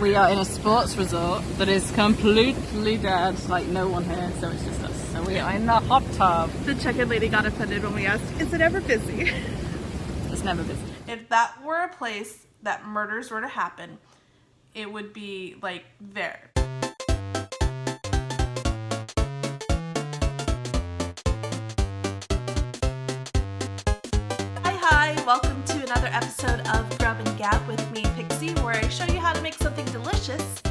We are in a sports resort that is completely dead, like no one here, so it's just us. So we are in the hot tub. The check-in lady got offended when we asked, is it ever busy? It's never busy. If that were a place that murders were to happen, it would be like there. Hi, welcome to another episode of Grub Gab with me, Pixie, where I show you how to make something delicious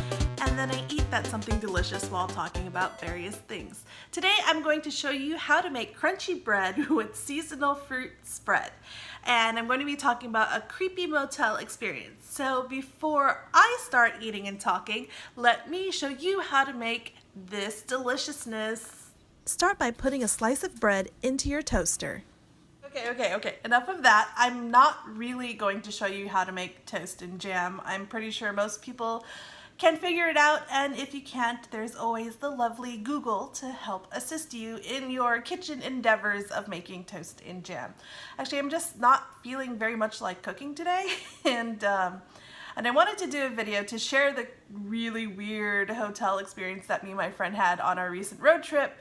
and then I eat that something delicious while talking about various things. Today I'm going to show you how to make crunchy bread with seasonal fruit spread. And I'm going to be talking about a creepy motel experience. So before I start eating and talking, let me show you how to make this deliciousness. Start by putting a slice of bread into your toaster. Okay, enough of that. I'm not really going to show you how to make toast and jam. I'm pretty sure most people can figure it out, and if you can't, there's always the lovely Google to help assist you in your kitchen endeavors of making toast and jam. Actually, I'm just not feeling very much like cooking today, and I wanted to do a video to share the really weird hotel experience that me and my friend had on our recent road trip.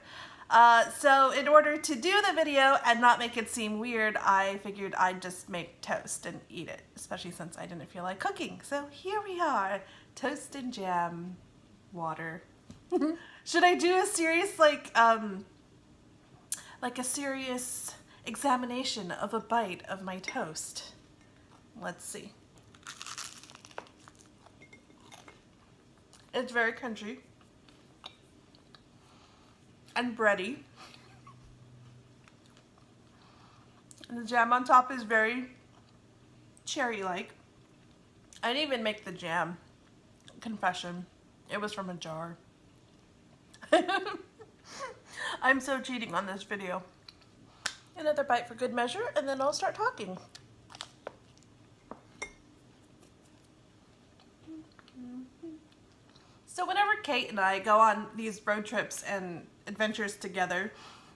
So in order to do the video and not make it seem weird, I figured I'd just make toast and eat it, especially since I didn't feel like cooking. So here we are, toast and jam, water. Should I do a serious, like a serious examination of a bite of my toast? Let's see. It's very crunchy and bready, and the jam on top is very cherry-like. I didn't even make the jam. Confession, it was from a jar. I'm so cheating on this video. Another bite for good measure, and then I'll start talking. So whenever Kate and I go on these road trips and adventures together,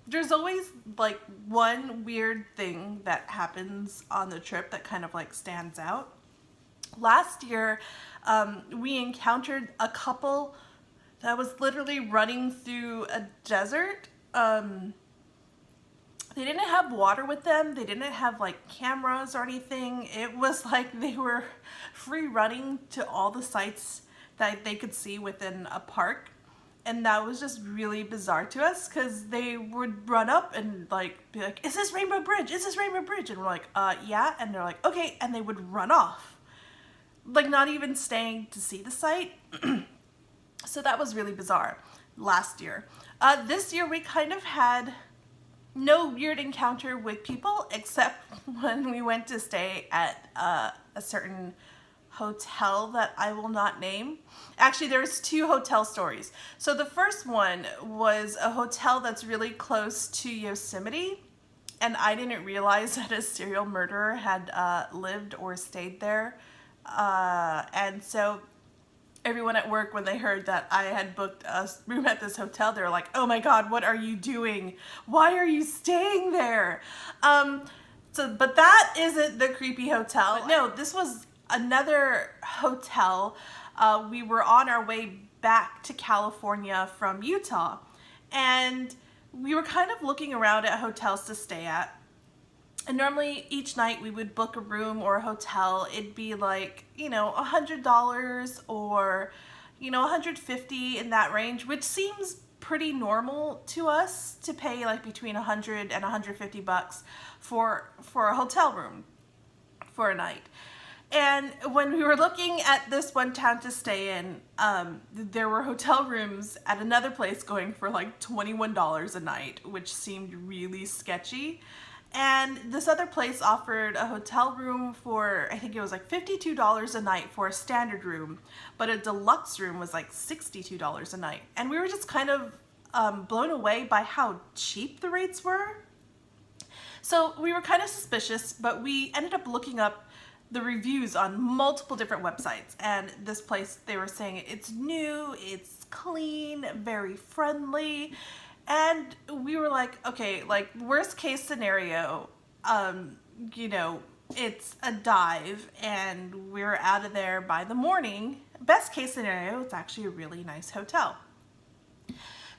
there's always like one weird thing that happens on the trip that kind of like stands out. Last year, we encountered a couple that was literally running through a desert. They didn't have water with them. They didn't have like cameras or anything. It was like they were free running to all the sites that they could see within a park. And that was just really bizarre to us because they would run up and like be like, is this Rainbow Bridge? Is this Rainbow Bridge? And we're like, yeah. And they're like, okay. And they would run off, like not even staying to see the site. So that was really bizarre last year. This year we kind of had no weird encounter with people except when we went to stay at a certain hotel that I will not name. Actually, there's two hotel stories. So the first one was a hotel that's really close to Yosemite, and I didn't realize that a serial murderer had lived or stayed there. And so everyone at work, when they heard that I had booked a room at this hotel, they were like, oh my God, what are you doing? Why are you staying there? But that isn't the creepy hotel. But no, this was another hotel. We were on our way back to California from Utah, and we were kind of looking around at hotels to stay at. And normally each night we would book a room or a hotel. It'd be like, you know, $100 or, you know, $150 in that range, which seems pretty normal to us to pay like between $100 and $150 for a hotel room for a night. And when we were looking at this one town to stay in, there were hotel rooms at another place going for like $21 a night, which seemed really sketchy. And this other place offered a hotel room for, I think it was like $52 a night for a standard room, but a deluxe room was like $62 a night. And we were just kind of blown away by how cheap the rates were. So we were kind of suspicious, but we ended up looking up the reviews on multiple different websites, and this place, they were saying it's new, it's clean, very friendly, and we were like, okay, like worst case scenario, you know, it's a dive and we're out of there by the morning, Best case scenario, it's actually a really nice hotel.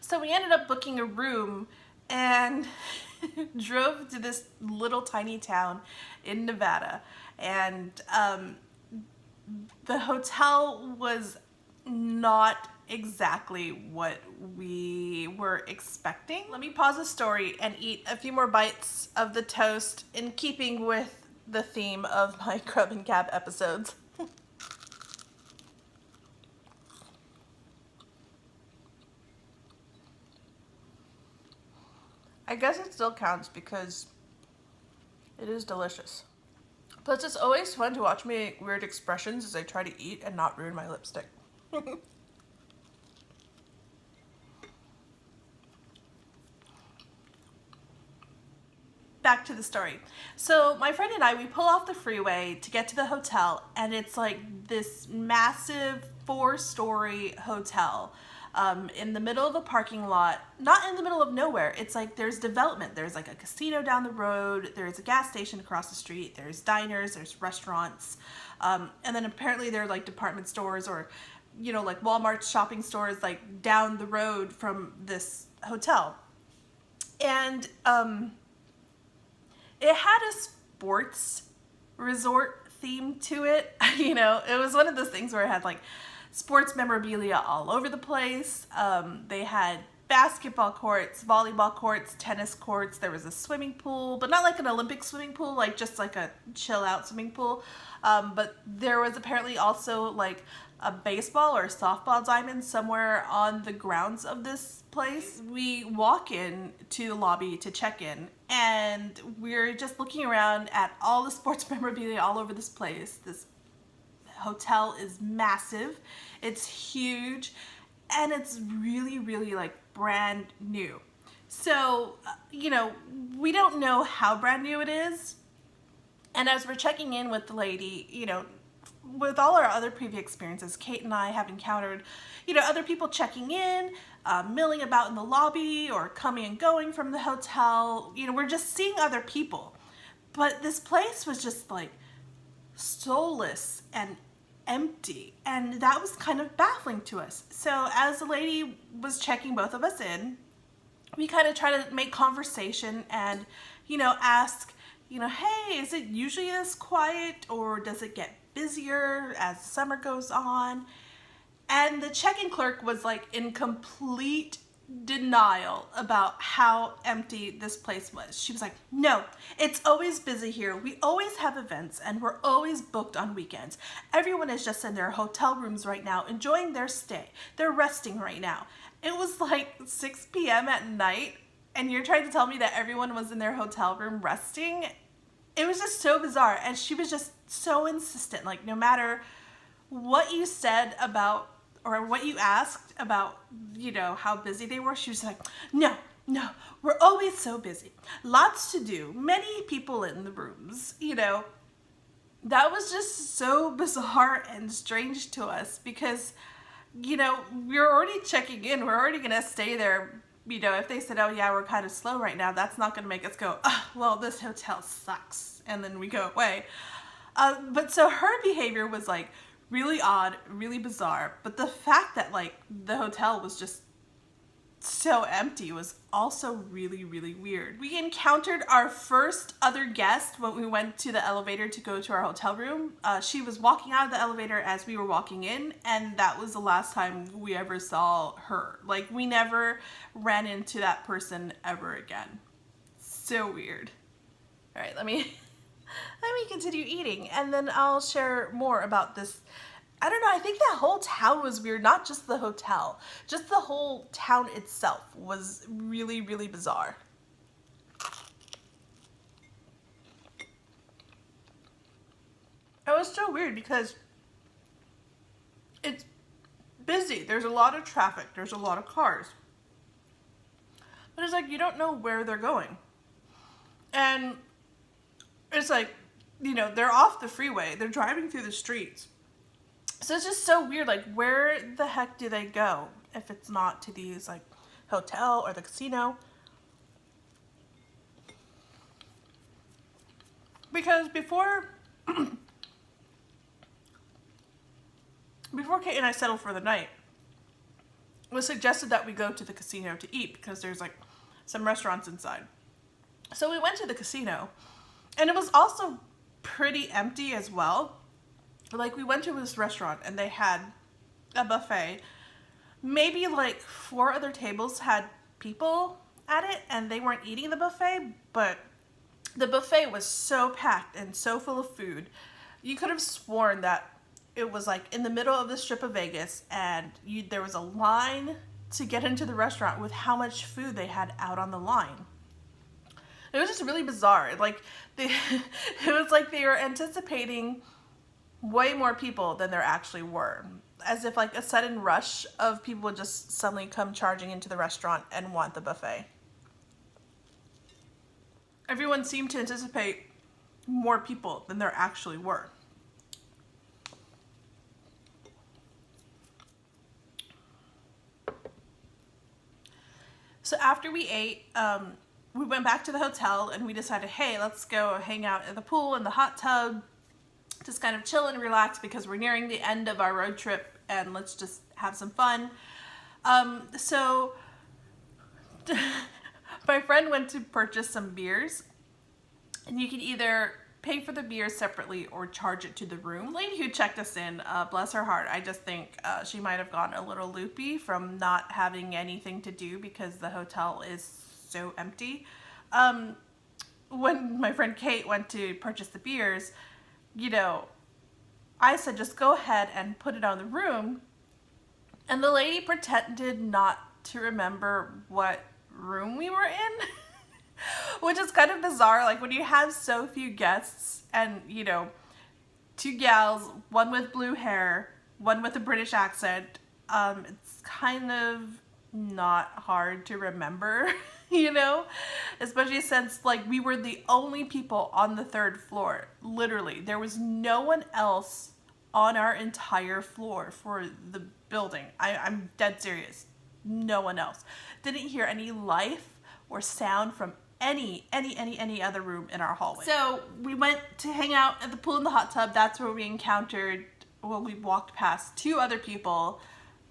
So we ended up booking a room and drove to this little tiny town in Nevada. And the hotel was not exactly what we were expecting. Let me pause the story and eat a few more bites of the toast in keeping with the theme of my Grub and Gab episodes. I guess it still counts because it is delicious. Plus, it's always fun to watch me make weird expressions as I try to eat and not ruin my lipstick. Back to the story. So my friend and I, we pull off the freeway to get to the hotel, and it's like this massive 4-story hotel in the middle of a parking lot, not in the middle of nowhere. It's like there's development. There's like a casino down the road, there's a gas station across the street, there's diners, there's restaurants, and then apparently there are like department stores or, you know, like Walmart shopping stores like down the road from this hotel. And it had a sports resort theme to it. You know, it was one of those things where it had like sports memorabilia all over the place. They had basketball courts, volleyball courts, tennis courts. There was a swimming pool, but not like an Olympic swimming pool, like just like a chill out swimming pool. But there was apparently also like a baseball or softball diamond somewhere on the grounds of this place. We walk in to the lobby to check in, and we're just looking around at all the sports memorabilia all over this place. This hotel is massive, it's huge, and it's really, really like brand new. So, you know, we don't know how brand new it is. And as we're checking in with the lady, you know, with all our other previous experiences, Kate and I have encountered, you know, other people checking in, milling about in the lobby or coming and going from the hotel. You know, we're just seeing other people. But this place was just like soulless and empty, and that was kind of baffling to us. So as the lady was checking both of us in, we kind of try to make conversation and, you know, ask, you know, hey, is it usually this quiet or does it get busier as the summer goes on? And the check-in clerk was like in complete denial about how empty this place was. She was like, no, it's always busy here. We always have events and we're always booked on weekends. Everyone is just in their hotel rooms right now, enjoying their stay. They're resting right now. It was like 6 p.m. at night, and you're trying to tell me that everyone was in their hotel room resting? It was just so bizarre. And she was just so insistent, like no matter what you said about or what you asked about, you know, how busy they were, she was like, no, we're always so busy. Lots to do, many people in the rooms, you know. That was just so bizarre and strange to us because, you know, we're already checking in. We're already going to stay there. You know, if they said, oh yeah, we're kind of slow right now, that's not going to make us go, oh, well, this hotel sucks, and then we go away. But so her behavior was like really odd, really bizarre. But the fact that like the hotel was just so empty was also really, really weird. We encountered our first other guest when we went to the elevator to go to our hotel room. She was walking out of the elevator as we were walking in, and that was the last time we ever saw her. Like, we never ran into that person ever again. So weird. All right, let me continue eating, and then I'll share more about this. I don't know, I think that whole town was weird, not just the hotel. Just the whole town itself was really, really bizarre. It was so weird because it's busy. There's a lot of traffic. There's a lot of cars. But it's like you don't know where they're going. And it's like, you know, they're off the freeway. They're driving through the streets. So it's just so weird, like, where the heck do they go if it's not to these, like, hotel or the casino? Because before before Kate and I settled for the night, it was suggested that we go to the casino to eat because there's like some restaurants inside. So we went to the casino, and it was also pretty empty as well. Like, we went to this restaurant and they had a buffet. Maybe like 4 other tables had people at it and they weren't eating the buffet, but the buffet was so packed and so full of food. You could have sworn that it was like in the middle of the strip of Vegas, and there was a line to get into the restaurant with how much food they had out on the line. It was just really bizarre. Like, it was like they were anticipating way more people than there actually were. As if like a sudden rush of people would just suddenly come charging into the restaurant and want the buffet. Everyone seemed to anticipate more people than there actually were. So after we ate, we went back to the hotel and we decided, hey, let's go hang out at the pool and the hot tub, just kind of chill and relax because we're nearing the end of our road trip and let's just have some fun. So my friend went to purchase some beers, and you can either pay for the beer separately or charge it to the room. The lady who checked us in, bless her heart, I just think she might have gone a little loopy from not having anything to do because the hotel is so empty. When my friend Kate went to purchase the beers, you know, I said just go ahead and put it on the room, and the lady pretended not to remember what room we were in. Which is kind of bizarre, like when you have so few guests and, you know, 2 gals, one with blue hair, one with a British accent, it's kind of not hard to remember, you know, especially since like we were the only people on the 3rd floor. Literally, there was no one else on our entire floor for the building. I'm dead serious. No one else. Didn't hear any life or sound from any other room in our hallway. So we went to hang out at the pool and the hot tub. That's where we encountered, well, we walked past 2 other people,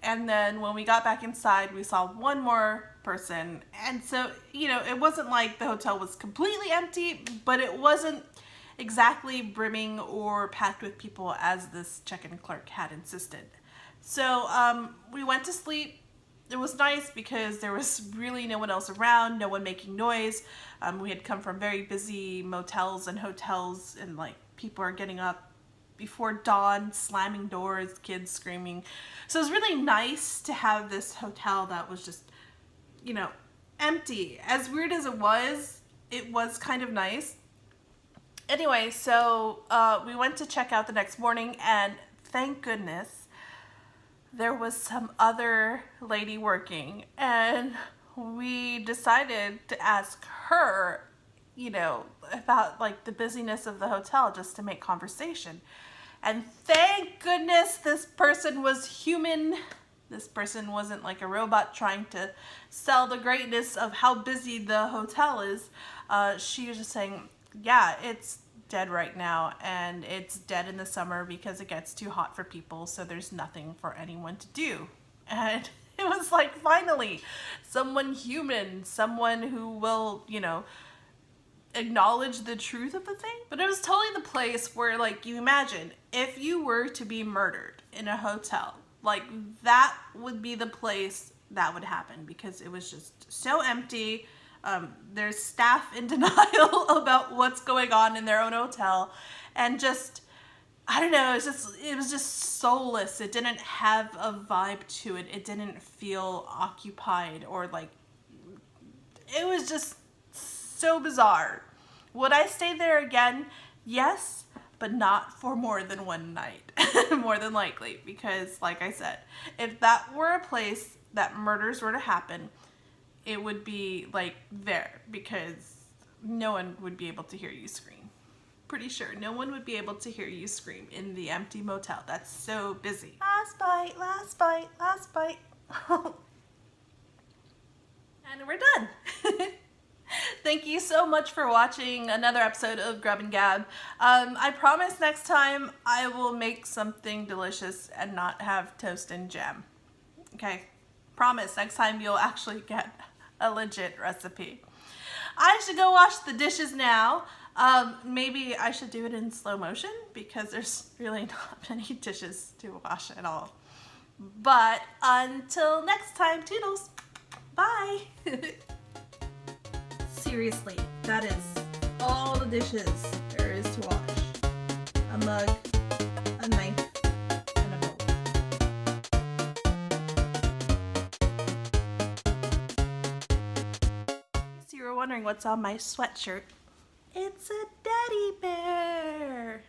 and then when we got back inside we saw 1 more person. And so, you know, it wasn't like the hotel was completely empty, but it wasn't exactly brimming or packed with people as this check-in clerk had insisted. So we went to sleep. It was nice because there was really no one else around, no one making noise. We had come from very busy motels and hotels, and like people are getting up before dawn, slamming doors, kids screaming. So it was really nice to have this hotel that was just, you know, empty. As weird as it was kind of nice. Anyway, so we went to check out the next morning, and thank goodness there was some other lady working, and we decided to ask her, you know, about like the busyness of the hotel just to make conversation. And thank goodness this person was human. This person wasn't like a robot trying to sell the greatness of how busy the hotel is. She was just saying, yeah, it's dead right now, and it's dead in the summer because it gets too hot for people, so there's nothing for anyone to do. And it was like, finally, someone human, someone who will, you know, acknowledge the truth of the thing. But it was totally the place where, like, you imagine if you were to be murdered in a hotel, like that would be the place that would happen, because it was just so empty. There's staff in denial about what's going on in their own hotel, and just, I don't know, it was just soulless. It didn't have a vibe to it. It didn't feel occupied, or like, it was just so bizarre. Would I stay there again? Yes, but not for more than 1 night, more than likely, because like I said, if that were a place that murders were to happen, it would be like there, because no one would be able to hear you scream. Pretty sure no one would be able to hear you scream in the empty motel. That's so busy. Last bite, last bite, last bite. And we're done. Thank you so much for watching another episode of Grub Gab. I promise next time I will make something delicious and not have toast and jam. Okay, promise next time you'll actually get a legit recipe. I should go wash the dishes now. Maybe I should do it in slow motion because there's really not many dishes to wash at all. But until next time, toodles. Bye. Seriously, that is all the dishes there is to wash. A mug, a knife, and a bowl. So you were wondering what's on my sweatshirt. It's a daddy bear.